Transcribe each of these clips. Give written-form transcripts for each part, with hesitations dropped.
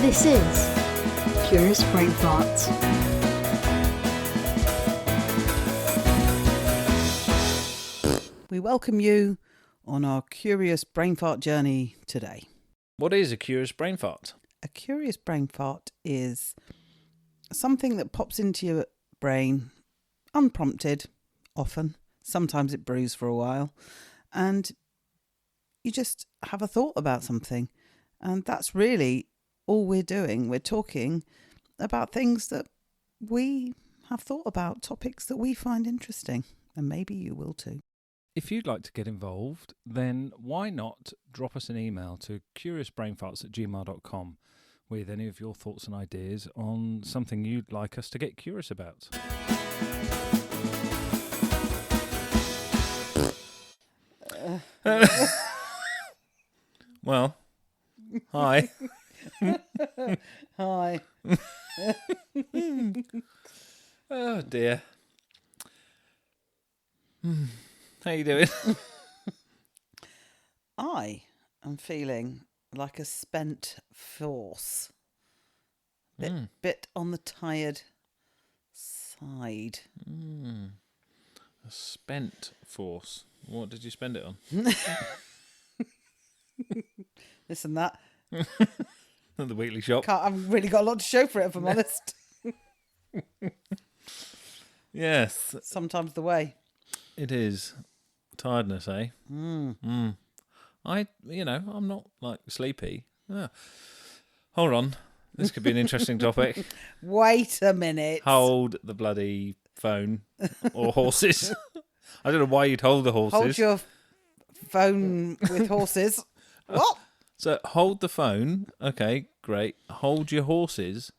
This is Curious Brain Farts. We welcome you on our curious brain fart journey today. What is a curious brain fart? A curious brain fart is something that pops into your brain unprompted, often. Sometimes it brews for a while. And you just have a thought about something. And that's really all we're doing. We're talking about things that we have thought about, topics that we find interesting. And maybe you will too. If you'd like to get involved, then why not drop us an email to curiousbrainfarts@gmail.com with any of your thoughts and ideas on something you'd like us to get curious about. Well, hi. Hi. Oh dear. How you doing? I am feeling like a spent force. Bit on the tired side. A spent force. What did you spend it on? This and that. The weekly shop. I've really got a lot to show for it, if I'm honest. Yes. Sometimes the way. It is. Tiredness, eh? I'm not like sleepy. Hold on. This could be an interesting topic. Wait a minute. Hold the bloody phone or horses. I don't know why you'd hold the horses. Hold your phone with horses. What? So hold the phone. Okay, great. Hold your horses.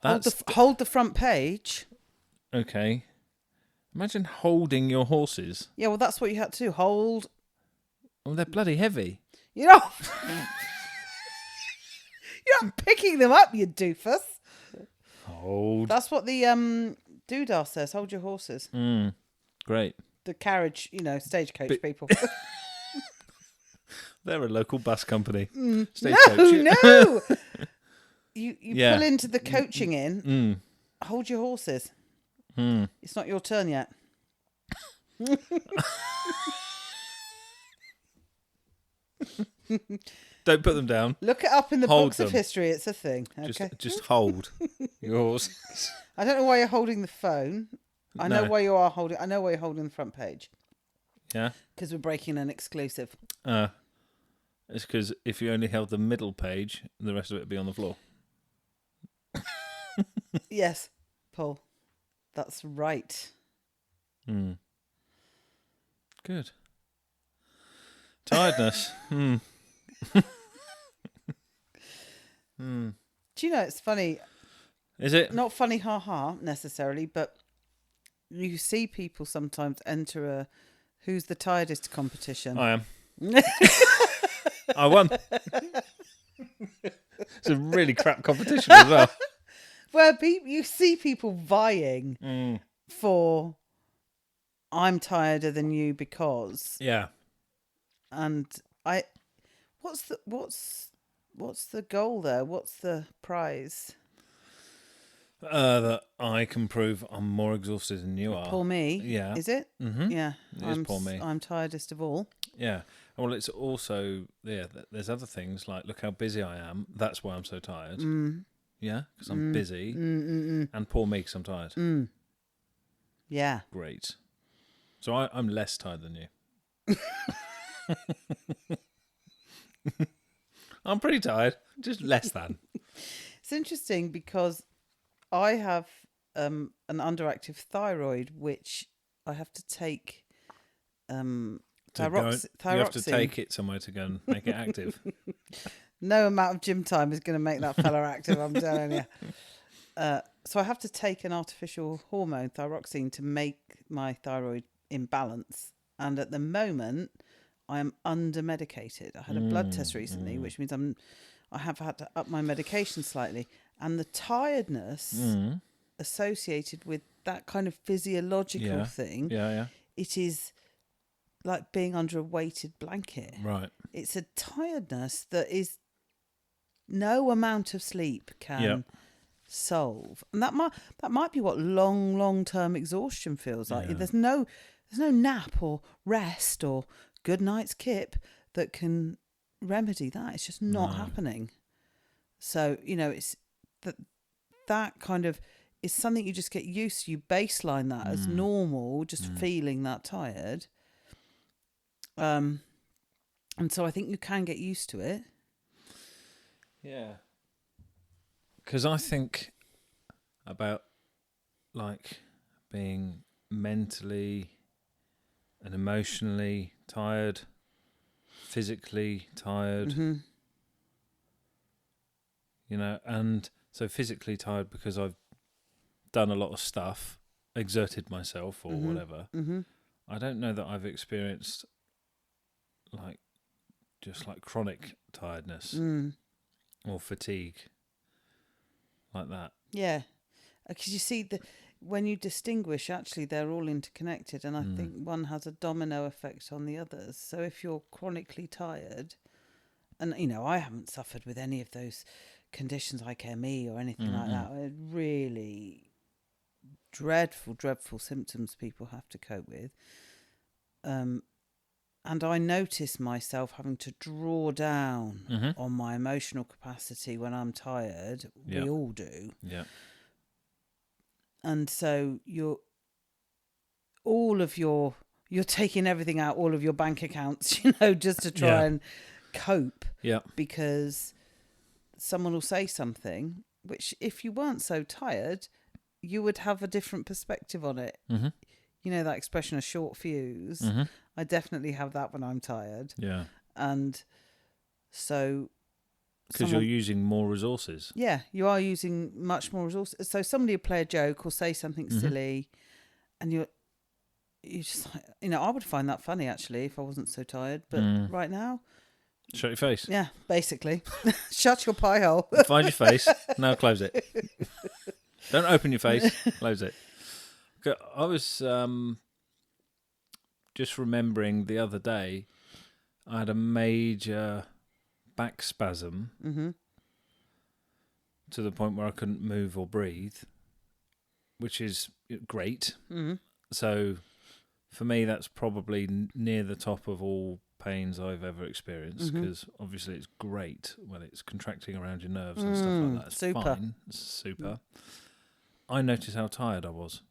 Hold the front page. Okay. Imagine holding your horses. Yeah, well, that's what you had to do. Hold. Oh, they're bloody heavy. You know. You're not picking them up, you doofus. Hold. That's what the doodah says. Hold your horses. Great. The carriage, stagecoach people. They're a local bus company. No. You Yeah. pull into the coaching inn. Hold your horses. It's not your turn yet. Don't put them down. Look it up in the Hold books of them. history. It's a thing. Okay. Just hold your horses. I don't know why you're holding the phone. I know why you're holding the front page. Yeah. Because we're breaking an exclusive. It's because if you only held the middle page, the rest of it would be on the floor. Yes, Paul. That's right. Good. Tiredness. Do you know, it's funny. Is it? Not funny, ha necessarily, but you see people sometimes enter a who's the tiredest competition. I am. I won. It's a really crap competition as well. Where you see people vying for I'm tireder than you because. Yeah. And what's the goal there? What's the prize? That I can prove I'm more exhausted than you are. Poor me. Yeah. Is it? Mm-hmm. Yeah. It is poor me. I'm tiredest of all. Yeah. Well, it's also, there's other things like, look how busy I am. That's why I'm so tired. Yeah, because I'm busy. And poor me because I'm tired. Yeah. Great. So I'm less tired than you. I'm pretty tired, just less than. It's interesting because I have an underactive thyroid, which I have to take thyroxine. You have to take it somewhere to go and make it active. No amount of gym time is going to make that fella active, I'm telling you. So I have to take an artificial hormone, thyroxine, to make my thyroid in balance. And at the moment, I am under-medicated. I had a blood test recently, which means I have had to up my medication slightly. And the tiredness associated with that kind of physiological thing, it is like being under a weighted blanket. Right. It's a tiredness that is No amount of sleep can solve. And that might be what long term exhaustion feels like. Yeah. There's no nap or rest or good night's kip that can remedy that. It's just not happening. So, it's that kind of is something you just get used to. You baseline that as normal, just feeling that tired. And so I think you can get used to it. Yeah. Because I think about like being mentally and emotionally tired, physically tired, Mm-hmm. And so physically tired because I've done a lot of stuff, exerted myself or whatever. Mm-hmm. I don't know that I've experienced like chronic tiredness or fatigue like that. Yeah, because you see, when you distinguish, actually they're all interconnected, and I think one has a domino effect on the others. So if you're chronically tired, and I haven't suffered with any of those conditions like ME or anything like that. Really dreadful symptoms people have to cope with. And I notice myself having to draw down on my emotional capacity when I'm tired. Yeah. We all do. Yeah. And so you're taking everything out, all of your bank accounts, just to try and cope. Yeah. Because someone will say something, which if you weren't so tired, you would have a different perspective on it. Mm-hmm. That expression, a short fuse. I definitely have that when I'm tired. Yeah. And so... Because you're using more resources. Yeah, you are using much more resources. So somebody will play a joke or say something silly, and you just like, I would find that funny actually if I wasn't so tired. But right now... Shut your face. Yeah, basically. Shut your pie hole. Find your face. Now close it. Don't open your face. Close it. I was just remembering the other day, I had a major back spasm to the point where I couldn't move or breathe, which is great. So for me, that's probably near the top of all pains I've ever experienced, because obviously it's great when it's contracting around your nerves and stuff like that. It's super. fine. It's super. I noticed how tired I was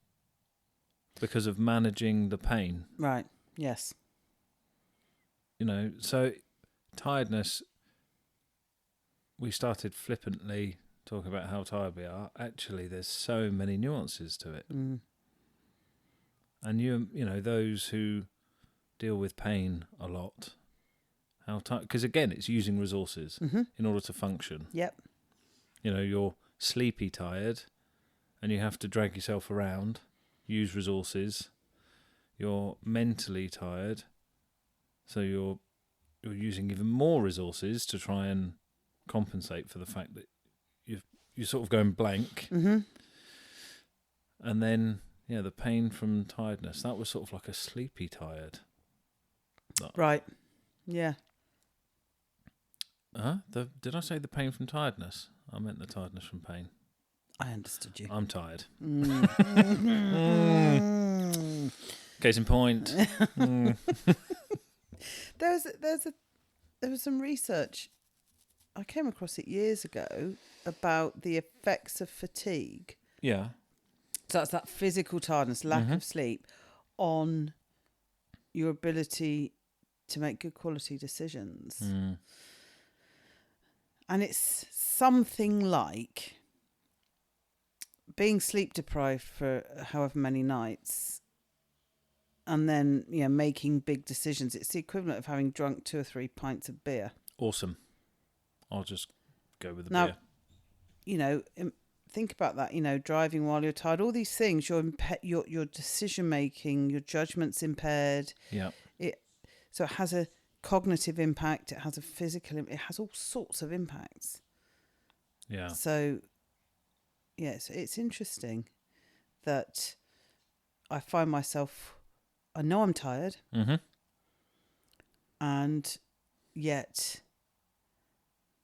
because of managing the pain. Right. Yes. So tiredness, we started flippantly talking about how tired we are. Actually, there's so many nuances to it. And those who deal with pain a lot, how tired, because again, it's using resources in order to function. Yep. You're sleepy tired and you have to drag yourself around, use resources. You're mentally tired, so you're using even more resources to try and compensate for the fact that you're sort of going blank. And then the pain from tiredness, that was sort of like a sleepy tired. Right. Yeah. Did I say the pain from tiredness? I meant the tiredness from pain. I understood you. I'm tired. Case in point. There was some research. I came across it years ago about the effects of fatigue. Yeah. So that's that physical tiredness, lack of sleep, on your ability to make good quality decisions. And it's something like being sleep deprived for however many nights and then making big decisions. It's the equivalent of having drunk 2 or 3 pints of beer. Awesome. I'll just go with the beer. Think about that, driving while you're tired, all these things, your decision making, your judgment's impaired. Yeah. So it has a cognitive impact, it has a physical it has all sorts of impacts. Yeah. So yes, it's interesting that I find myself, I know I'm tired, and yet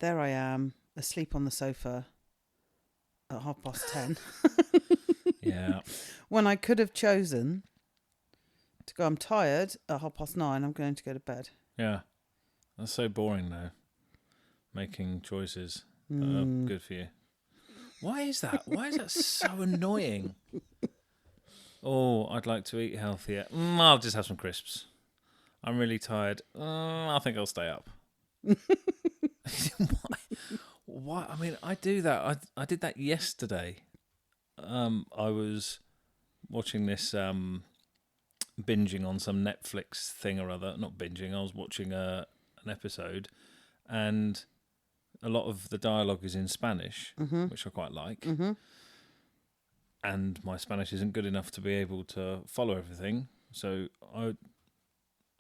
there I am, asleep on the sofa at 10:30 Yeah. when I could have chosen to go, I'm tired, at 9:30, I'm going to go to bed. Yeah. That's so boring, though. Making choices that are good for you. Why is that? Why is that so annoying? Oh, I'd like to eat healthier. I'll just have some crisps. I'm really tired. I think I'll stay up. Why? I mean, I do that. I did that yesterday. I was watching this binging on some Netflix thing or other. Not binging. I was watching an episode, and a lot of the dialogue is in Spanish, which I quite like. And my Spanish isn't good enough to be able to follow everything, so I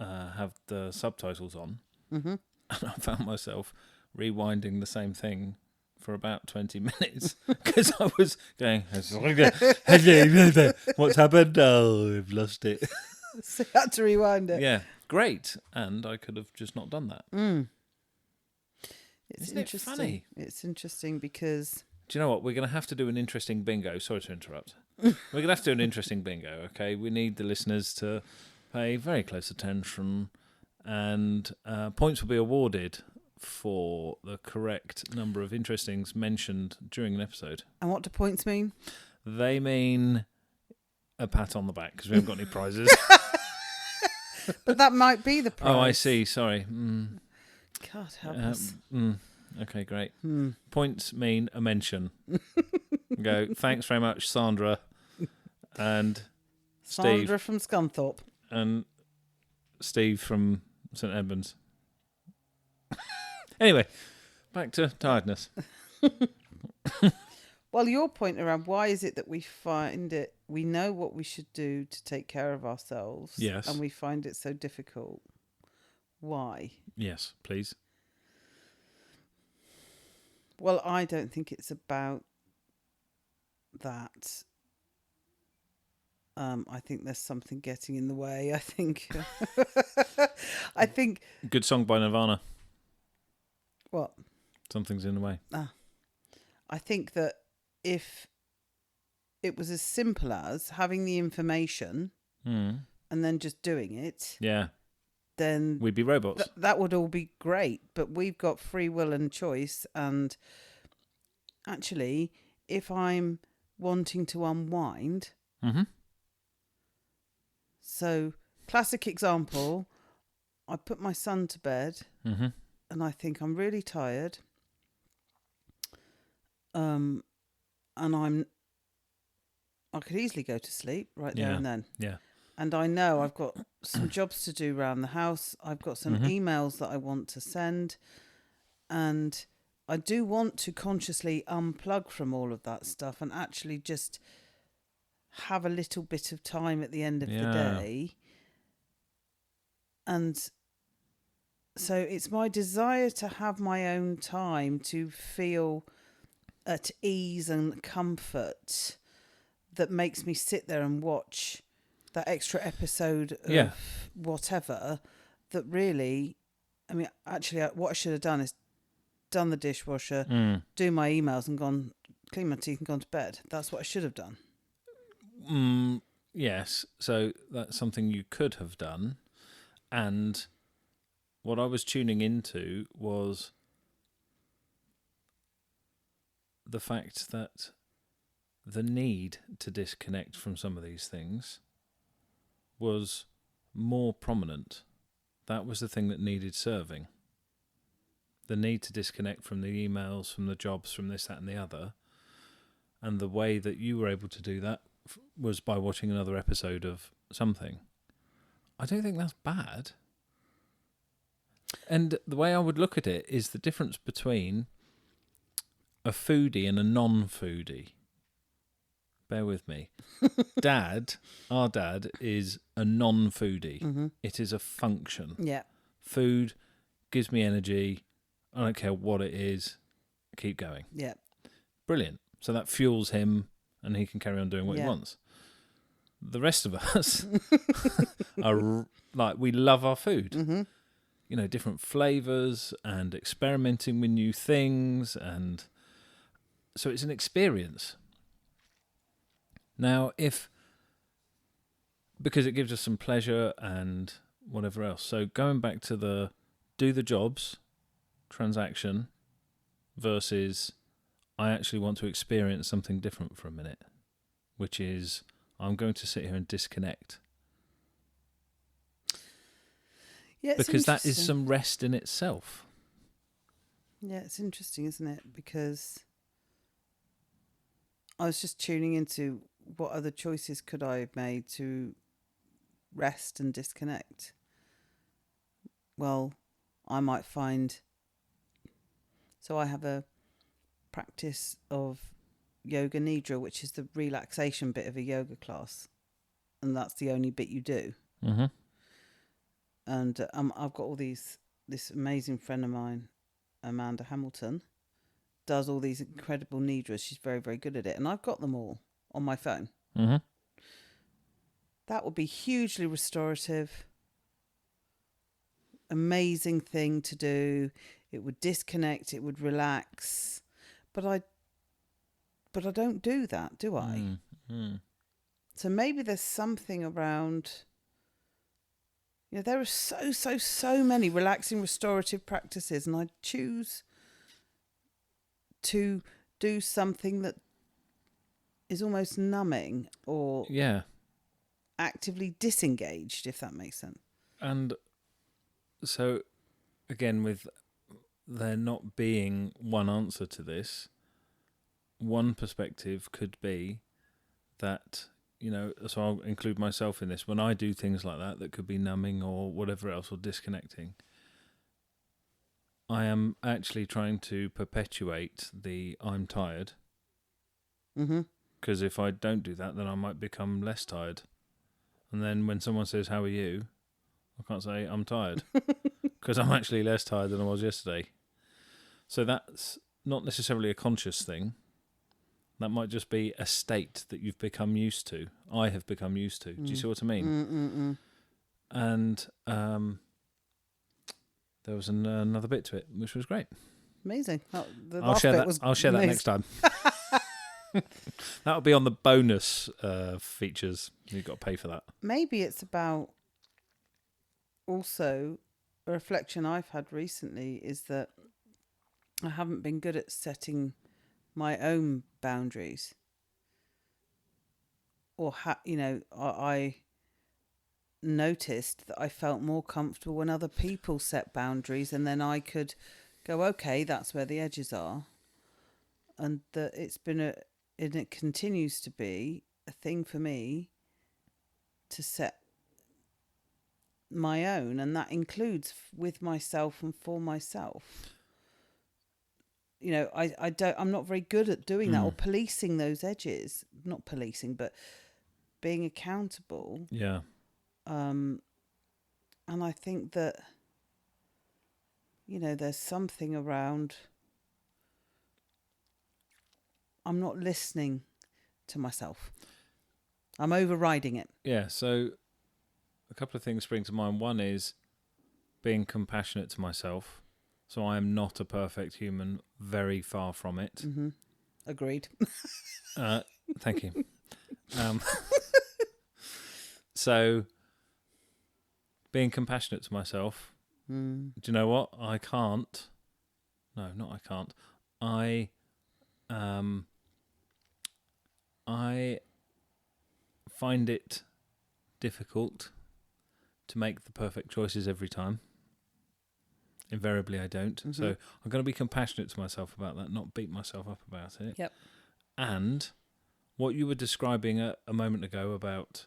have the subtitles on, and I found myself rewinding the same thing for about 20 minutes because I was going, what's happened? Oh, I've lost it. So I had to rewind it. Yeah, great. And I could have just not done that. It's Isn't it interesting. funny? It's interesting because... Do you know what? We're going to have to do an interesting bingo. Sorry to interrupt. We're going to have to do an interesting bingo, okay? We need the listeners to pay very close attention, and points will be awarded for the correct number of interestings mentioned during an episode. And what do points mean? They mean a pat on the back, because we haven't got any prizes. But that might be the prize. Oh, I see. Sorry. God help us. Okay, great. Points mean a mention. Go, thanks very much, Sandra and Sandra Steve. from Scunthorpe. And Steve from St Edmunds. Anyway, back to tiredness. Well, your point around why is it that we know what we should do to take care of ourselves, Yes. and we find it so difficult. Why? Yes, please. Well, I don't think it's about that. I think there's something getting in the way. I think. I think. Good song by Nirvana. What? Something's in the way. I think that if it was as simple as having the information and then just doing it, Yeah. then We'd be robots. that would all be great. But we've got free will and choice. And actually, if I'm wanting to unwind, so classic example, I put my son to bed and I think I'm really tired. And I could easily go to sleep right there and then. Yeah. And I know I've got some jobs to do around the house. I've got some emails that I want to send. And I do want to consciously unplug from all of that stuff and actually just have a little bit of time at the end of the day. And so it's my desire to have my own time to feel at ease and comfort that makes me sit there and watch that extra episode of whatever. That really, I mean, actually, what I should have done is done the dishwasher, do my emails and gone, clean my teeth and gone to bed. That's what I should have done. Yes, so that's something you could have done. And what I was tuning into was the fact that the need to disconnect from some of these things was more prominent. That was the thing that needed serving. The need to disconnect from the emails, from the jobs, from this, that and the other. And the way that you were able to do that was by watching another episode of something. I don't think that's bad. And the way I would look at it is the difference between a foodie and a non-foodie. Bear with me. Our dad is a non-foodie. It is a function. Yeah. Food gives me energy. I don't care what it is. Keep going. Yeah. Brilliant. So that fuels him and he can carry on doing what he wants. The rest of us are like, we love our food. different flavors and experimenting with new things. And so it's an experience. Now, because it gives us some pleasure and whatever else. So going back to the do the jobs transaction versus I actually want to experience something different for a minute, which is I'm going to sit here and disconnect. Yeah, it's because that is interesting. some rest in itself. Yeah, it's interesting, isn't it? Because I was just tuning into what other choices could I have made to rest and disconnect. Well, I might find... So I have a practice of yoga nidra, which is the relaxation bit of a yoga class. And that's the only bit you do. Mm-hmm. And I've got this amazing friend of mine, Amanda Hamilton, does all these incredible nidras. She's very, very good at it. And I've got them all on my phone. Mm-hmm. That would be hugely restorative. Amazing thing to do. It would disconnect. It would relax. But I don't do that, do I? Mm-hmm. So maybe there's something around... there are so many relaxing, restorative practices, and I choose to do something that is almost numbing or actively disengaged, if that makes sense. And so, again, with there not being one answer to this, one perspective could be that, so I'll include myself in this, when I do things like that could be numbing or whatever else, or disconnecting, I am actually trying to perpetuate the I'm tired. Mm-hmm. Because if I don't do that, then I might become less tired. And then when someone says, how are you? I can't say I'm tired. Because I'm actually less tired than I was yesterday. So that's not necessarily a conscious thing. That might just be a state that you've become used to. I have become used to. Do you see what I mean? And there was another bit to it, which was great. Amazing. I'll share that next time. That'll be on the bonus features. You've got to pay for that. Maybe it's about also a reflection I've had recently is that I haven't been good at setting my own boundaries. Or, I noticed that I felt more comfortable when other people set boundaries, and then I could go, okay, that's where the edges are. And that and it continues to be a thing for me to set my own, and that includes with myself and for myself. I'm not very good at doing that or policing those edges. Not policing, but being accountable. Yeah. And I think that, there's something around... I'm not listening to myself. I'm overriding it. Yeah, so a couple of things spring to mind. One is being compassionate to myself. So I am not a perfect human, very far from it. Mm-hmm. Agreed. Thank you. So being compassionate to myself, do you know what? I can't. No, not I can't. I find it difficult to make the perfect choices every time. Invariably, I don't. Mm-hmm. So I'm going to be compassionate to myself about that, not beat myself up about it. Yep. And what you were describing a moment ago about,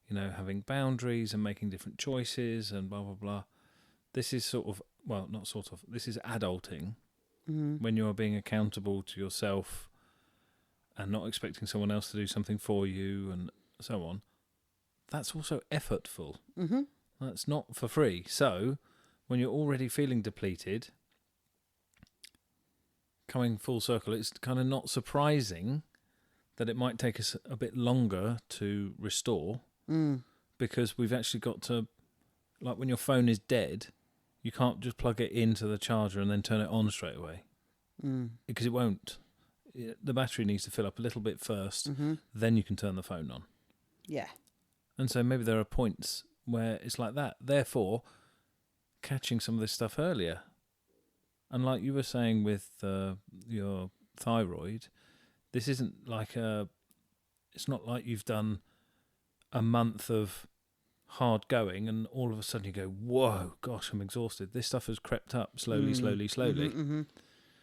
having boundaries and making different choices and blah, blah, blah. This is this is adulting when you're being accountable to yourself and not expecting someone else to do something for you and so on. That's also effortful. Mm-hmm. That's not for free. So when you're already feeling depleted, coming full circle, it's kind of not surprising that it might take us a bit longer to restore because we've actually got to, like when your phone is dead, you can't just plug it into the charger and then turn it on straight away because it won't. The battery needs to fill up a little bit first, then you can turn the phone on. Yeah. And so maybe there are points where it's like that. Therefore, catching some of this stuff earlier. And like you were saying with your thyroid, this isn't like it's not like you've done a month of hard going and all of a sudden you go, whoa, gosh, I'm exhausted. This stuff has crept up slowly.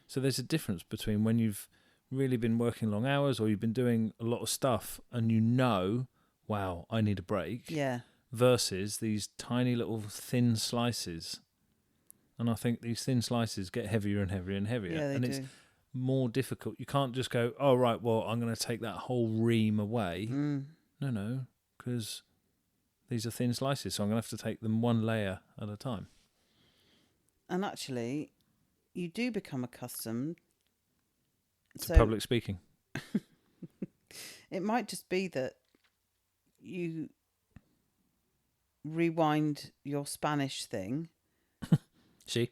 So there's a difference between when you've really been working long hours or you've been doing a lot of stuff and you know, wow, I need a break. Yeah. Versus these tiny little thin slices. And I think these thin slices get heavier and heavier and heavier. Yeah, they and do. It's more difficult. You can't just go, oh, right, well, I'm going to take that whole ream away. No, because these are thin slices, so I'm going to have to take them one layer at a time. And actually, you do become accustomed to public speaking. It might just be that you rewind your Spanish thing See?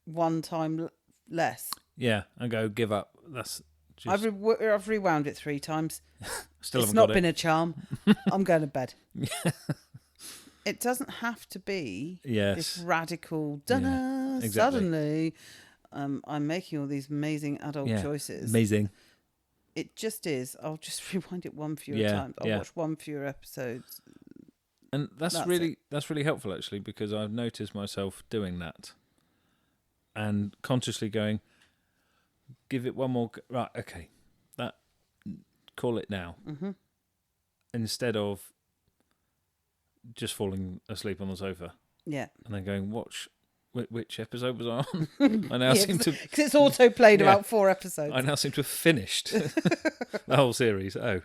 one time less. Yeah, and go, give up. That's just... I've rewound it 3 times. Still it's haven't not got been it. a charm. I'm going to bed. It doesn't have to be this radical, exactly. Suddenly I'm making all these amazing adult choices. Amazing. It just is. I'll just rewind it one fewer times. I'll watch one fewer episodes. And that's really helpful, actually, because I've noticed myself doing that and consciously going, give it one more... Right, okay. Call it now. Instead of just falling asleep on the sofa. Yeah. And then going, watch... Which episode was I on? I now seem to... Because it's auto-played about 4 episodes. I now seem to have finished the whole series. Oh.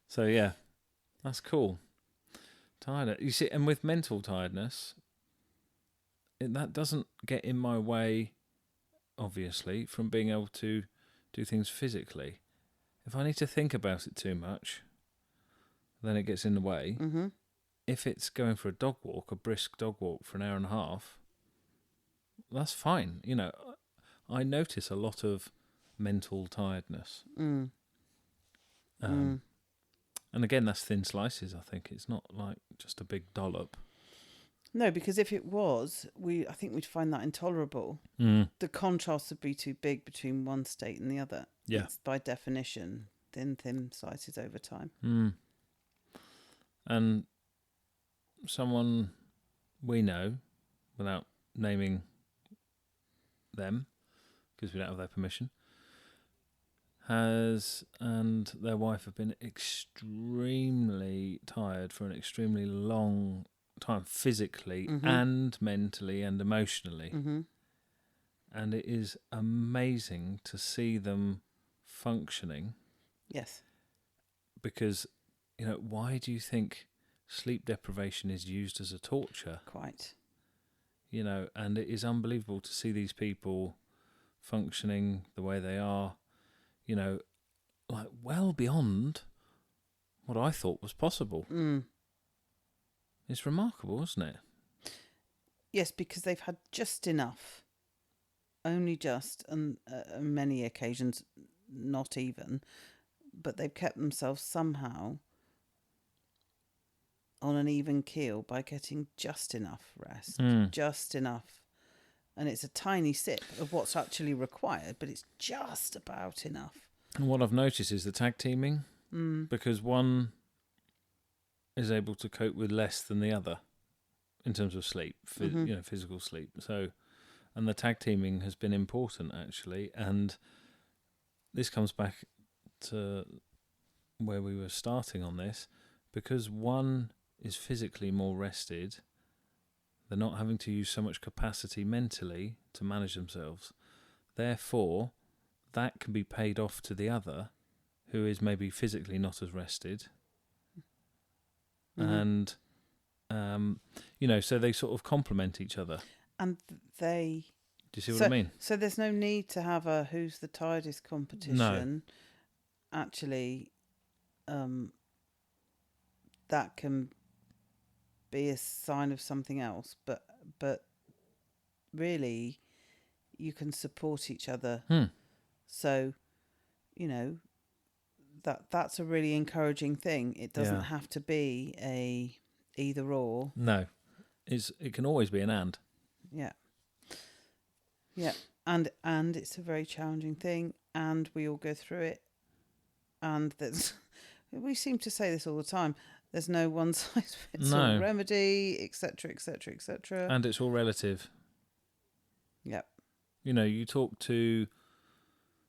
So, yeah. That's cool. Tired. You see, and with mental tiredness, that doesn't get in my way, obviously, from being able to do things physically. If I need to think about it too much, then it gets in the way. If it's going for a brisk dog walk for an hour and a half, that's fine. You know, I notice a lot of mental tiredness. And again, that's thin slices, I think. It's not like just a big dollop. No, because if it was, I think we'd find that intolerable. The contrast would be too big between one state and the other. Yeah. It's by definition, thin slices over time. And someone we know, without naming them, because we don't have their permission, and their wife have been extremely tired for an extremely long time, physically and mentally and emotionally. And it is amazing to see them functioning. Yes. Because, you know, why do you think sleep deprivation is used as a torture? Quite. You know, and it is unbelievable to see these people functioning the way they are. You know, like well beyond what I thought was possible. It's remarkable, isn't it? Yes, because they've had just enough, only just, and on many occasions not even, but they've kept themselves somehow on an even keel by getting just enough rest, just enough. And it's a tiny sip of what's actually required, but it's just about enough. And what I've noticed is the tag teaming, because one is able to cope with less than the other in terms of sleep, you know, physical sleep. So, and the tag teaming has been important, actually. And this comes back to where we were starting on this, because one is physically more rested. They're not having to use so much capacity mentally to manage themselves. Therefore, that can be paid off to the other, who is maybe physically not as rested. And, you know, so they sort of complement each other. And they... Do you see what I mean? So there's no need to have a who's the tiredest competition. No. Actually, that can be a sign of something else, but but really you can support each other. So, you know, that's a really encouraging thing. It doesn't have to be a either or. No, it can always be an and. Yeah. And it's a very challenging thing, and we all go through it. And we seem to say this all the time. There's no one size fits all remedy, etc., etc., etc. And it's all relative. Yep. You know, you talk to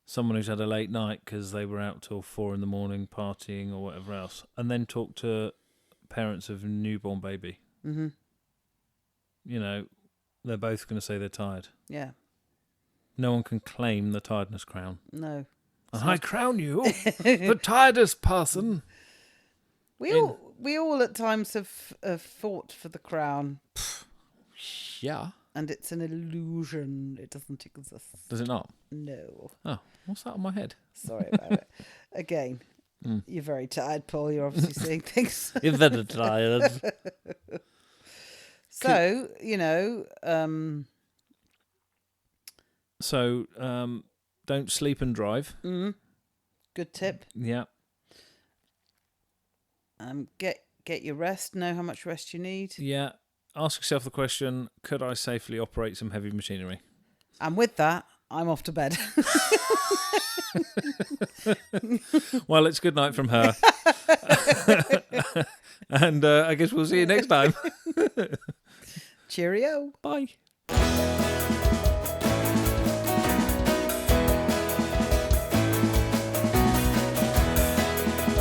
someone who's had a late night because they were out till 4 a.m. partying or whatever else, and then talk to parents of a newborn baby. Mm-hmm. You know, they're both going to say they're tired. Yeah. No one can claim the tiredness crown. No. And I crown you the tiredness person. We all at times have fought for the crown. Yeah. And it's an illusion. It doesn't exist. Does it not? No. Oh, what's that on my head? Sorry about it. Again, you're very tired, Paul. You're obviously seeing things. You're very tired. So, you know... don't sleep and drive. Mm-hmm. Good tip. Yeah. Get your rest. Know how much rest you need. Yeah. Ask yourself the question, could I safely operate some heavy machinery? And with that, I'm off to bed. Well, it's good night from her. And I guess we'll see you next time. Cheerio. Bye.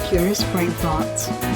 Curious Brain Thoughts.